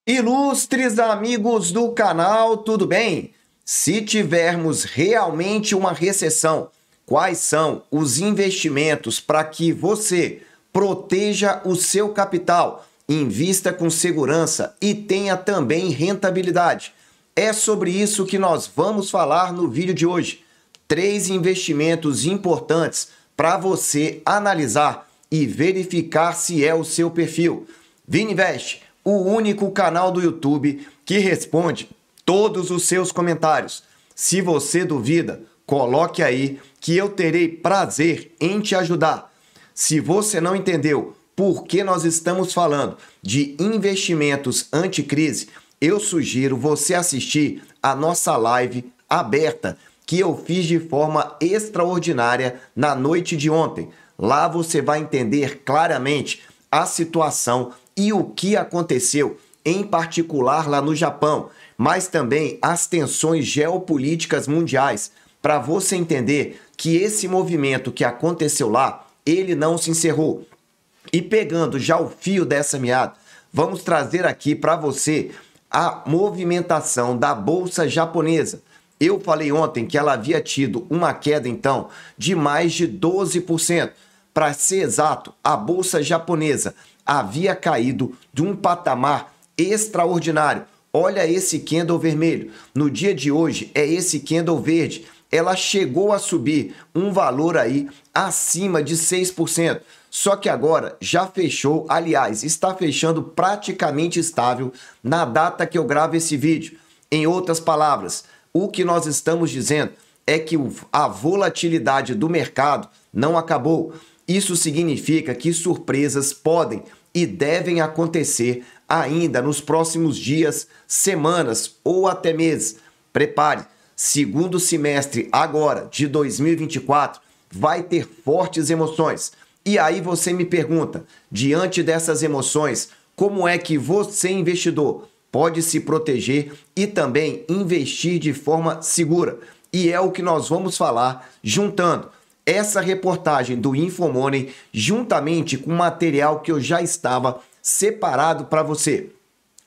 Ilustres amigos do canal, tudo bem? Se tivermos realmente uma recessão, quais são os investimentos para que você proteja o seu capital, invista com segurança e tenha também rentabilidade? É sobre isso que nós vamos falar no vídeo de hoje. 3 investimentos importantes para você analisar e verificar se é o seu perfil. Vini Invest, o único canal do YouTube que responde todos os seus comentários. Se você duvida, coloque aí que eu terei prazer em te ajudar. Se você não entendeu por que nós estamos falando de investimentos anticrise, eu sugiro você assistir a nossa live aberta que eu fiz de forma extraordinária na noite de ontem. Lá você vai entender claramente a situação e o que aconteceu, em particular lá no Japão, mas também as tensões geopolíticas mundiais, para você entender que esse movimento que aconteceu lá, ele não se encerrou. E pegando já o fio dessa meada, vamos trazer aqui para você a movimentação da bolsa japonesa. Eu falei ontem que ela havia tido uma queda, então, de mais de 12%. Para ser exato, a bolsa japonesa havia caído de um patamar extraordinário. Olha esse candle vermelho. No dia de hoje é esse candle verde. Ela chegou a subir um valor aí acima de 6%. Só que agora já fechou, aliás, está fechando praticamente estável na data que eu gravo esse vídeo. Em outras palavras, o que nós estamos dizendo é que a volatilidade do mercado não acabou. Isso significa que surpresas podem e devem acontecer ainda nos próximos dias, semanas ou até meses. Prepare, segundo semestre agora de 2024 vai ter fortes emoções. E aí você me pergunta, diante dessas emoções, como é que você, investidor, pode se proteger e também investir de forma segura? E é o que nós vamos falar juntando essa reportagem do Infomoney juntamente com o material que eu já estava separado para você.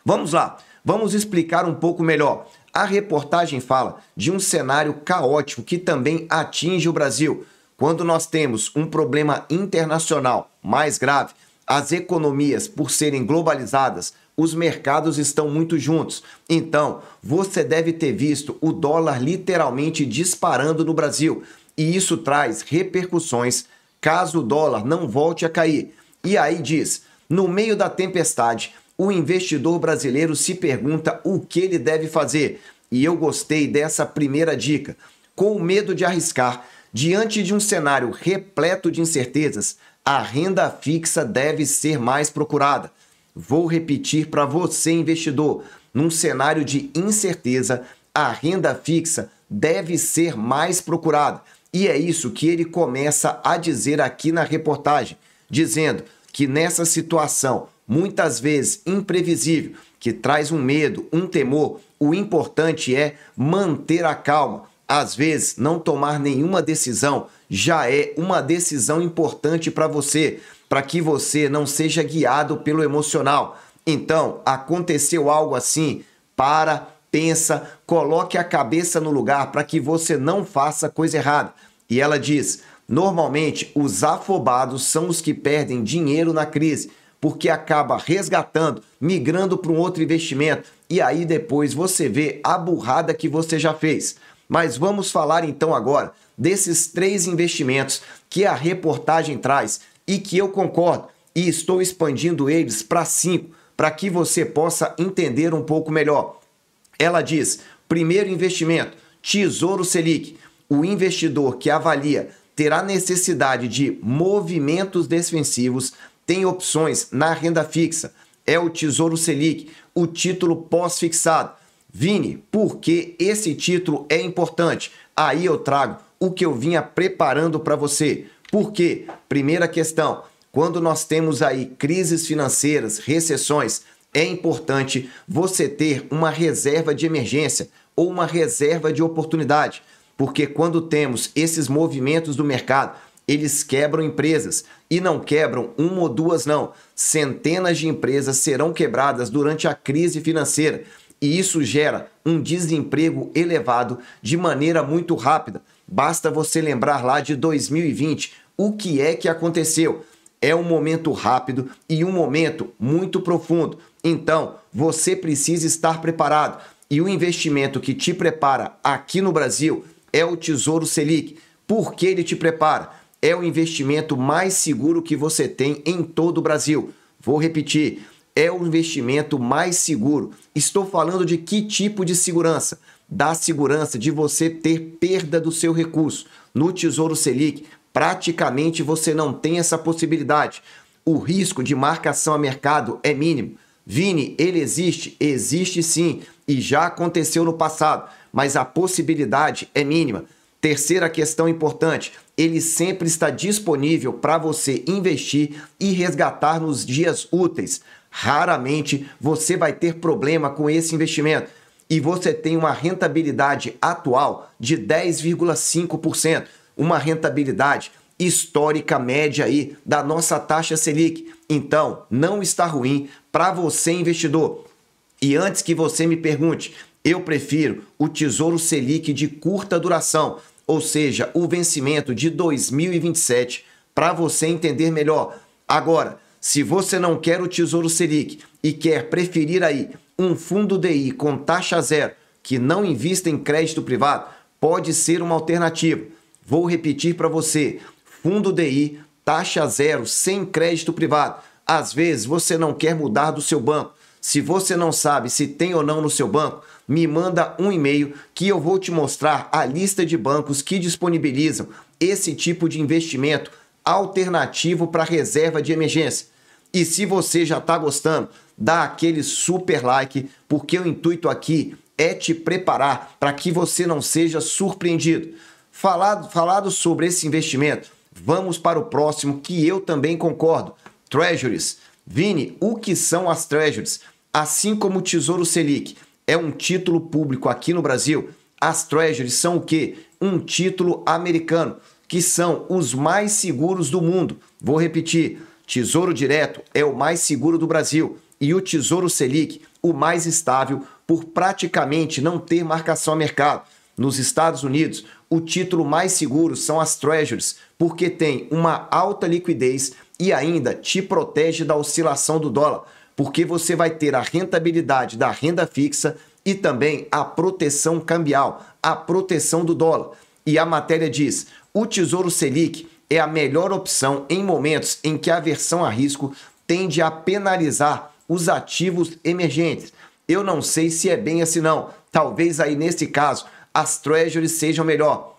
Vamos lá, vamos explicar um pouco melhor. A reportagem fala de um cenário caótico que também atinge o Brasil. Quando nós temos um problema internacional mais grave, as economias, por serem globalizadas, os mercados estão muito juntos. Então, você deve ter visto o dólar literalmente disparando no Brasil. E isso traz repercussões caso o dólar não volte a cair. E aí diz, no meio da tempestade, o investidor brasileiro se pergunta o que ele deve fazer. E eu gostei dessa primeira dica. Com medo de arriscar, diante de um cenário repleto de incertezas, a renda fixa deve ser mais procurada. Vou repetir para você, investidor, num cenário de incerteza, a renda fixa deve ser mais procurada. E é isso que ele começa a dizer aqui na reportagem, dizendo que nessa situação, muitas vezes imprevisível, que traz um medo, um temor, o importante é manter a calma. Às vezes, não tomar nenhuma decisão já é uma decisão importante para você, para que você não seja guiado pelo emocional. Então, aconteceu algo assim, pensa, coloque a cabeça no lugar para que você não faça coisa errada. E ela diz, normalmente os afobados são os que perdem dinheiro na crise, porque acaba resgatando, migrando para um outro investimento, e aí depois você vê a burrada que você já fez. Mas vamos falar então agora desses 3 investimentos que a reportagem traz e que eu concordo e estou expandindo eles para 5, para que você possa entender um pouco melhor. Ela diz, primeiro investimento, Tesouro Selic. O investidor que avalia ter a necessidade de movimentos defensivos tem opções na renda fixa. É o Tesouro Selic, o título pós-fixado. Vini, por que esse título é importante? Aí eu trago o que eu vinha preparando para você. Por quê? Primeira questão, quando nós temos aí crises financeiras, recessões, é importante você ter uma reserva de emergência ou uma reserva de oportunidade. Porque quando temos esses movimentos do mercado, eles quebram empresas. E não quebram uma ou duas, não. Centenas de empresas serão quebradas durante a crise financeira. E isso gera um desemprego elevado de maneira muito rápida. Basta você lembrar lá de 2020. O que é que aconteceu? É um momento rápido e um momento muito profundo. Então, você precisa estar preparado. E o investimento que te prepara aqui no Brasil é o Tesouro Selic. Por que ele te prepara? É o investimento mais seguro que você tem em todo o Brasil. Vou repetir, é o investimento mais seguro. Estou falando de que tipo de segurança? Da segurança de você ter perda do seu recurso. No Tesouro Selic, praticamente você não tem essa possibilidade. O risco de marcação a mercado é mínimo. Vini, ele existe? Existe sim, e já aconteceu no passado, mas a possibilidade é mínima. Terceira questão importante, ele sempre está disponível para você investir e resgatar nos dias úteis. Raramente você vai ter problema com esse investimento. E você tem uma rentabilidade atual de 10,5%, uma rentabilidade histórica média aí da nossa taxa Selic. Então, não está ruim para você, investidor. E antes que você me pergunte, eu prefiro o Tesouro Selic de curta duração, ou seja, o vencimento de 2027, para você entender melhor. Agora, se você não quer o Tesouro Selic e quer preferir aí um fundo DI com taxa zero, que não invista em crédito privado, pode ser uma alternativa. Vou repetir para você, fundo DI, taxa zero, sem crédito privado. Às vezes você não quer mudar do seu banco. Se você não sabe se tem ou não no seu banco, me manda um e-mail que eu vou te mostrar a lista de bancos que disponibilizam esse tipo de investimento alternativo para reserva de emergência. E se você já está gostando, dá aquele super like, porque o intuito aqui é te preparar para que você não seja surpreendido. Falado sobre esse investimento, vamos para o próximo que eu também concordo. Treasuries. Vini, o que são as Treasuries? Assim como o Tesouro Selic é um título público aqui no Brasil, as Treasuries são o quê? Um título americano, que são os mais seguros do mundo. Vou repetir, Tesouro Direto é o mais seguro do Brasil e o Tesouro Selic o mais estável por praticamente não ter marcação a mercado. Nos Estados Unidos, o título mais seguro são as Treasuries, porque tem uma alta liquidez e ainda te protege da oscilação do dólar, porque você vai ter a rentabilidade da renda fixa e também a proteção cambial, a proteção do dólar. E a matéria diz, o Tesouro Selic é a melhor opção em momentos em que a aversão a risco tende a penalizar os ativos emergentes. Eu não sei se é bem assim não, talvez aí nesse caso as Treasuries sejam melhor.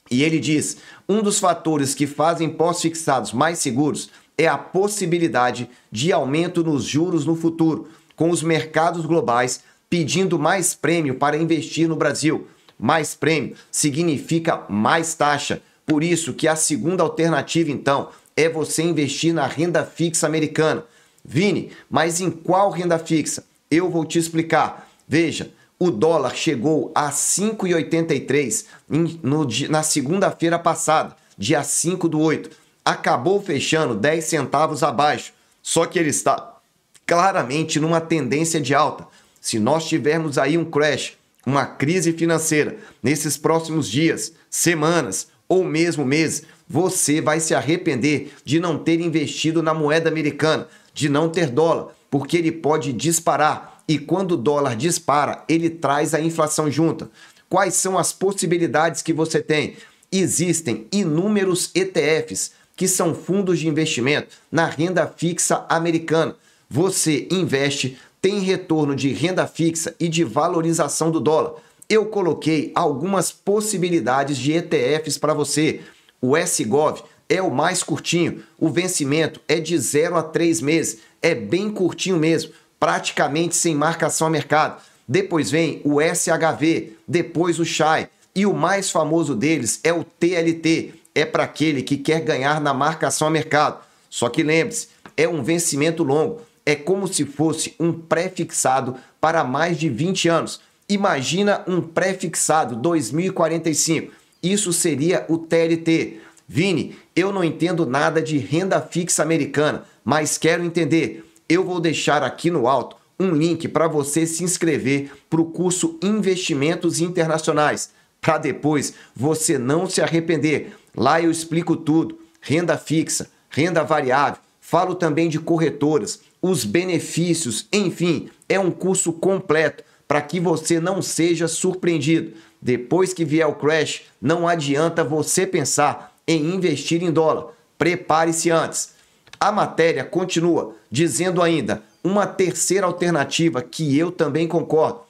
E ele diz, um dos fatores que fazem pós-fixados mais seguros é a possibilidade de aumento nos juros no futuro, com os mercados globais pedindo mais prêmio para investir no Brasil. Mais prêmio significa mais taxa. Por isso que a segunda alternativa, então, é você investir na renda fixa americana. Vini, mas em qual renda fixa? Eu vou te explicar. Veja, o dólar chegou a 5,83 na segunda-feira passada, dia 5/8. Acabou fechando 10 centavos abaixo, só que ele está claramente numa tendência de alta. Se nós tivermos aí um crash, uma crise financeira nesses próximos dias, semanas ou mesmo meses, você vai se arrepender de não ter investido na moeda americana, de não ter dólar, porque ele pode disparar e quando o dólar dispara, ele traz a inflação junta. Quais são as possibilidades que você tem? Existem inúmeros ETFs, que são fundos de investimento na renda fixa americana. Você investe, tem retorno de renda fixa e de valorização do dólar. Eu coloquei algumas possibilidades de ETFs para você. O SGOV é o mais curtinho, o vencimento é de 0 a 3 meses, é bem curtinho mesmo, praticamente sem marcação a mercado. Depois vem o SHV, depois o SHAI e o mais famoso deles é o TLT, é para aquele que quer ganhar na marcação a mercado. Só que lembre-se, é um vencimento longo, é como se fosse um pré-fixado para mais de 20 anos. Imagina um pré-fixado 2045, isso seria o TLT. Vini, eu não entendo nada de renda fixa americana, mas quero entender. Eu vou deixar aqui no alto um link para você se inscrever para o curso Investimentos Internacionais, para depois você não se arrepender. Lá eu explico tudo, renda fixa, renda variável, falo também de corretoras, os benefícios, enfim, é um curso completo para que você não seja surpreendido. Depois que vier o crash, não adianta você pensar em investir em dólar. Prepare-se antes. A matéria continua dizendo ainda uma terceira alternativa que eu também concordo.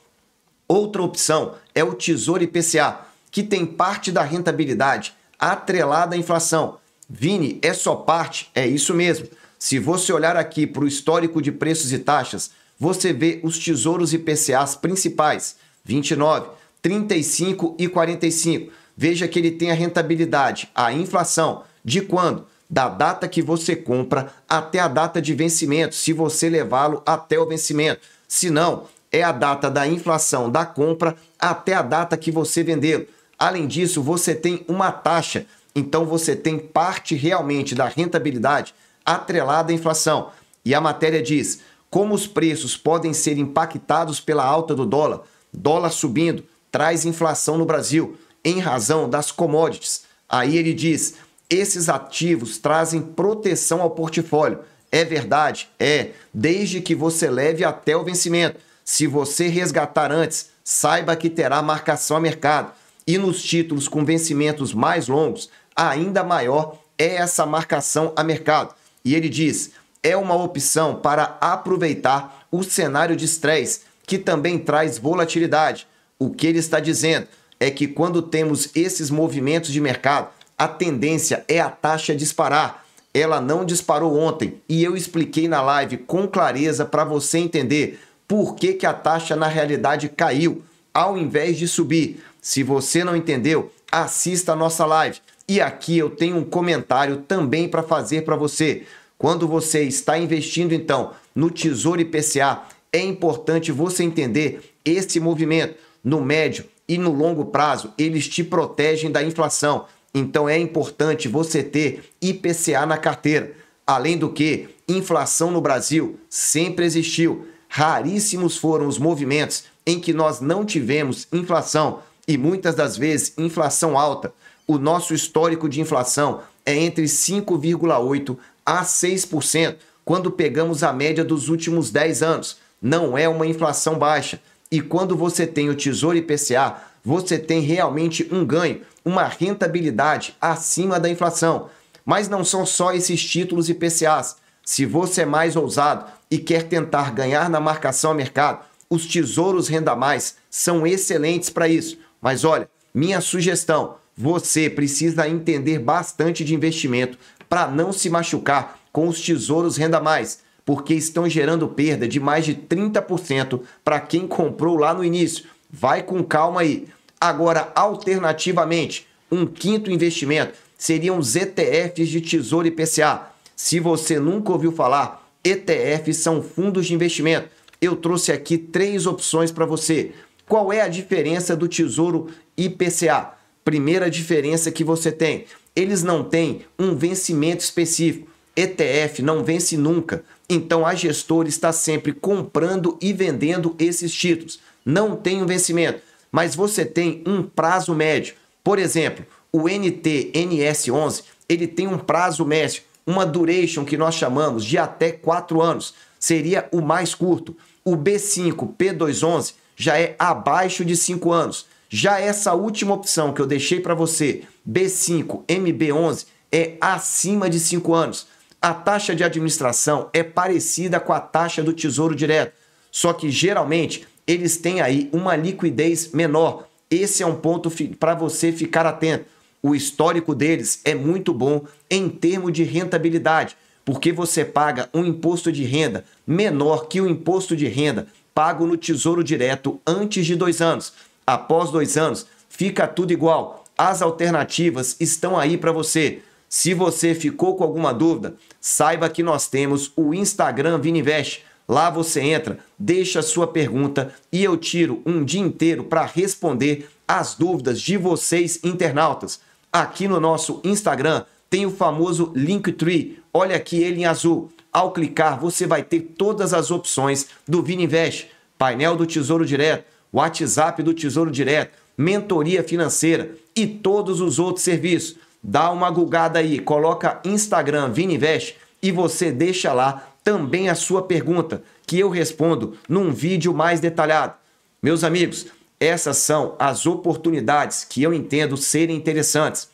Outra opção é o Tesouro IPCA, que tem parte da rentabilidade atrelada à inflação. Vini, é só parte? É isso mesmo. Se você olhar aqui para o histórico de preços e taxas, você vê os tesouros IPCAs principais, 29, 35 e 45. Veja que ele tem a rentabilidade, a inflação, de quando? Da data que você compra até a data de vencimento, se você levá-lo até o vencimento. Se não, é a data da inflação da compra até a data que você vendê-lo. Além disso, você tem uma taxa, então você tem parte realmente da rentabilidade atrelada à inflação. E a matéria diz, como os preços podem ser impactados pela alta do dólar, dólar subindo, traz inflação no Brasil, em razão das commodities. Aí ele diz, esses ativos trazem proteção ao portfólio. É verdade? É, desde que você leve até o vencimento. Se você resgatar antes, saiba que terá marcação a mercado. E nos títulos com vencimentos mais longos, ainda maior é essa marcação a mercado. E ele diz, é uma opção para aproveitar o cenário de estresse, que também traz volatilidade. O que ele está dizendo é que quando temos esses movimentos de mercado, a tendência é a taxa disparar. Ela não disparou ontem e eu expliquei na live com clareza para você entender por que a taxa na realidade caiu ao invés de subir. Se você não entendeu, assista a nossa live. E aqui eu tenho um comentário também para fazer para você. Quando você está investindo, então, no Tesouro IPCA, é importante você entender esse movimento. No médio e no longo prazo, eles te protegem da inflação. Então é importante você ter IPCA na carteira. Além do que, inflação no Brasil sempre existiu. Raríssimos foram os movimentos em que nós não tivemos inflação e muitas das vezes inflação alta. O nosso histórico de inflação é entre 5,8% a 6% quando pegamos a média dos últimos 10 anos. Não é uma inflação baixa. E quando você tem o Tesouro IPCA, você tem realmente um ganho, uma rentabilidade acima da inflação. Mas não são só esses títulos IPCAs. Se você é mais ousado e quer tentar ganhar na marcação a mercado, os tesouros Renda Mais são excelentes para isso. Mas olha, minha sugestão, você precisa entender bastante de investimento para não se machucar com os tesouros Renda Mais, porque estão gerando perda de mais de 30% para quem comprou lá no início. Vai com calma aí. Agora, alternativamente, um quinto investimento seriam os ETFs de Tesouro IPCA. Se você nunca ouviu falar, ETFs são fundos de investimento. Eu trouxe aqui 3 opções para você. Qual é a diferença do Tesouro IPCA? Primeira diferença que você tem, eles não têm um vencimento específico. ETF não vence nunca, então a gestora está sempre comprando e vendendo esses títulos. Não tem um vencimento, mas você tem um prazo médio. Por exemplo, o NTNS11, ele tem um prazo médio, uma duration que nós chamamos de até 4 anos, seria o mais curto. O B5P211 já é abaixo de 5 anos. Já essa última opção que eu deixei para você, B5MB11, é acima de 5 anos. A taxa de administração é parecida com a taxa do Tesouro Direto, só que geralmente eles têm aí uma liquidez menor. Esse é um ponto para você ficar atento. O histórico deles é muito bom em termos de rentabilidade, porque você paga um imposto de renda menor que o imposto de renda pago no Tesouro Direto antes de 2 anos. Após 2 anos, fica tudo igual. As alternativas estão aí para você. Se você ficou com alguma dúvida, saiba que nós temos o Instagram Vininvest. Lá você entra, deixa a sua pergunta e eu tiro um dia inteiro para responder as dúvidas de vocês internautas. Aqui no nosso Instagram tem o famoso Linktree. Olha aqui ele em azul. Ao clicar, você vai ter todas as opções do Vininvest, painel do Tesouro Direto, WhatsApp do Tesouro Direto, mentoria financeira e todos os outros serviços. Dá uma gulgada aí, coloca Instagram Vininvest e você deixa lá também a sua pergunta, que eu respondo num vídeo mais detalhado. Meus amigos, essas são as oportunidades que eu entendo serem interessantes.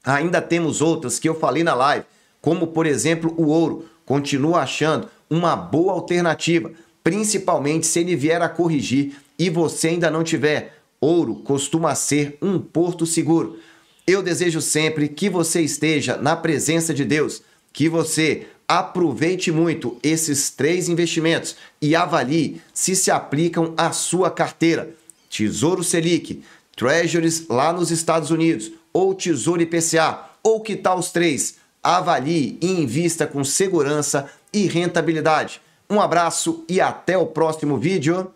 Ainda temos outras que eu falei na live, como por exemplo o ouro. Continuo achando uma boa alternativa, principalmente se ele vier a corrigir e você ainda não tiver. Ouro costuma ser um porto seguro. Eu desejo sempre que você esteja na presença de Deus, que você aproveite muito esses 3 investimentos e avalie se aplicam à sua carteira. Tesouro Selic, Treasuries lá nos Estados Unidos ou Tesouro IPCA, ou que tal os 3? Avalie e invista com segurança e rentabilidade. Um abraço e até o próximo vídeo.